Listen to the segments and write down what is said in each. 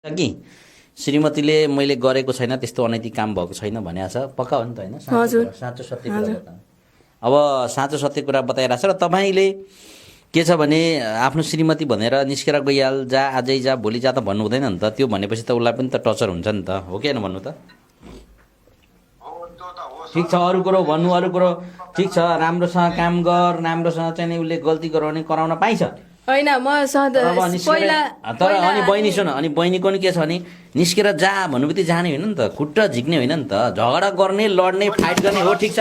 कि श्रीमतीले मैले गरेको छैन त्यस्तो अनैतिक काम भएको छैन भनेको छ पक्का हो नि त होइन हजुर साँचो सत्य कुरा बताउनु अब साँचो सत्य कुरा बताइरहेको छ र तपाईँले के छ भने आफ्नो श्रीमती भनेर निस्केर गइहाल जा आजै जा भोलि जा त भन्नु हुँदैन नि त त्यो भनेपछि त उसलाई पनि त टचर हुन्छ नि त हो कि होइन भन्नु त ठिक छ अरू कुरो भन्नु अरू कुरो ठिक छ राम्रोसँग काम गर राम्रोसँग चाहिँ नि उसले गल्ती गराउने कराउन पाइन्छ होइन म पहिला तर अनि बहिनी सुन अनि बहिनीको नि के छ भने निस्केर जा भन्नुबित्तिकै जाने होइन नि त खुट्टा झिक्ने होइन नि त झगडा गर्ने लड्ने फाइट गर्ने हो ठिक छ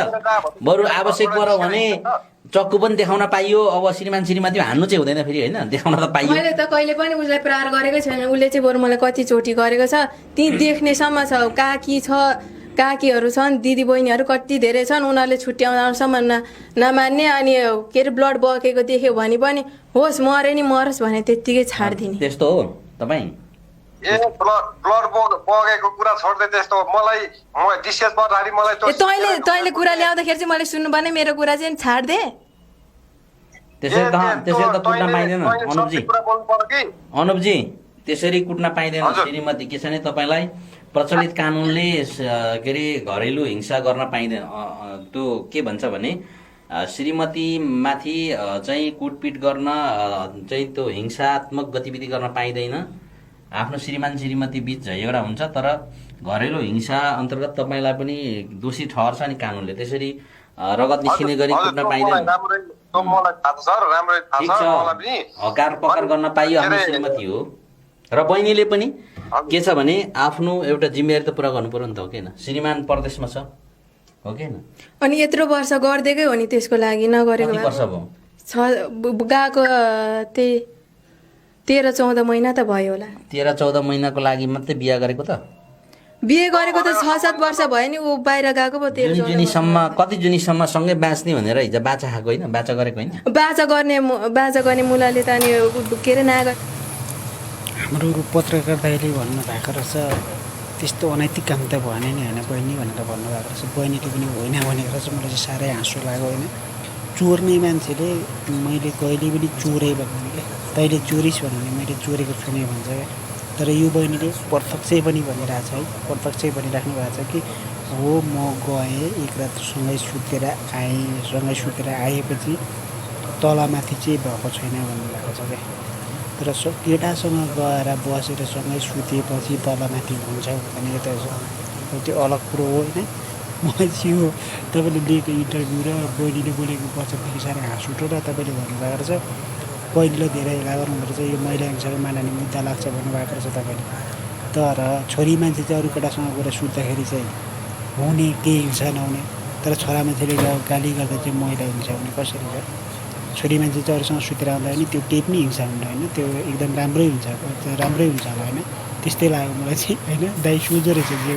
बरु आवश्यक पर्यो भने चक्कु पनि देखाउन पाइयो अब श्रीमती हान्नु चाहिँ हुँदैन फेरि होइन देखाउन त पाइयो मैले त कहिले पनि उसलाई प्रहार गरेकै छैन उसले चाहिँ बरु मलाई कति चोटि गरेको छ ती देख्नेसम्म छ काकी छ काकीहरू छन् दिदी बहिनीहरू कति धेरै छन् उनीहरूले छुट्याउनसम्म नमान्ने अनि के अरे ब्लड बगेको देख्यो भने पनि होस् मरे नि मरोस् भने त्यत्तिकै छाडिदिने त्यस्तो हो तपाईँ ए ब्लड बगेको कुरा छोड्दै त्यस्तो मलाई म डिस्चार्ज पर्दाखेरि मलाई तैँले कुरा ल्याउँदाखेरि चाहिँ मैले सुन्नु पर्ने मेरो कुरा चाहिँ छाड्दे त्यसरी त कुट्न पाइँदैन अनुपजी त्यसरी कुट्न पाइँदैन श्रीमती के छ भने तपाईँलाई प्रचलित कानुनले के अरे घरेलु हिंसा गर्न पाइँदैन त्यो के भन्छ भने श्रीमतीमाथि चाहिँ कुटपिट गर्न चाहिँ त्यो हिंसात्मक गतिविधि गर्न पाइँदैन आफ्नो श्रीमती बिच झगडा हुन्छ तर घरेलु हिंसा अन्तर्गत तपाईँलाई पनि दोषी ठहर्छ नि कानुनले त्यसरी रगत निस्किने गरी कुट्न पाइँदैन हकार पकार गर्न पाइयो आफ्नो श्रीमती हो र बहिनीले पनि के छ भने आफ्नो एउटा जिम्मेवारी त पुरा गर्नु पर्यो नि त हो कि होइन श्रीमान परदेशमा छ हो कि होइन अनि यत्रो वर्ष गरिदिएकै हो नि त्यसको लागि नगरेको वर्ष भयो गएको त्यही 13-14 महिना त भयो होला 13-14 महिनाको लागि मात्रै बिहा गरेको त बिहे गरेको त 6-7 वर्ष भयो नि ऊ बाहिर गएको पो 13 कति जुनीसम्म सँगै बाँच्ने भनेर हिजो बाचा खाएको होइन बाचा गरेको होइन बाचा गर्ने मुलाले त अनि के अरे नागर हाम्रो पत्रकार दाइले भन्नुभएको रहेछ त्यस्तो अनैतिक काम त भने नि होइन बहिनी भनेर भन्नुभएको रहेछ बहिनीले पनि होइन भनेको रहेछ मलाई चाहिँ साह्रै हाँसो लाग्यो होइन चोर्ने मान्छेले मैले कहिले पनि चोरेँ भन्ने तैँले चोरिस् भन्ने मैले चोरेको छुइनँ भन्छ क्या तर यो बहिनीले प्रत्यक्षै पनि भनिरहेछ है प्रत्यक्षै भनिराख्नु भएको छ कि हो म गएँ एक रात सँगै सुतेर आएपछि तलमाथि चाहिँ भएको छैन भन्नुभएको छ क्या तर केटासँग गएर बसेर सँगै सुतेपछि तलमाथि हुन्छ भने त त्यो अलग कुरो हो होइन मलाई चाहिँ यो तपाईँले लिएको इन्टरभ्यू र बहिनीले बोलेको वचनदेखि साह्रै हाँस उठ्यो र तपाईँले भन्नुभएको रहेछ पहिलो धेरै हेला गर्नुहुन्छ यो महिला हिंसाको मानने मुद्दा लाग्छ भन्नुभएको रहेछ तपाईँले तर छोरी मान्छे चाहिँ अरू केटासँग गएर सुत्दाखेरि चाहिँ हुने केही हिंसा नहुने तर छोरा मान्छेले गाली गर्दा चाहिँ महिला हिंसा हुने कसरी छ छोरी मान्छे चाहिँ अरूसँग सुतेर आउँदा पनि त्यो केही पनि हिंसा हुँदैन होइन त्यो एकदम राम्रै हुन्छ होला होइन त्यस्तै लाग्यो मलाई चाहिँ होइन दाइ सोझो रहेछ जे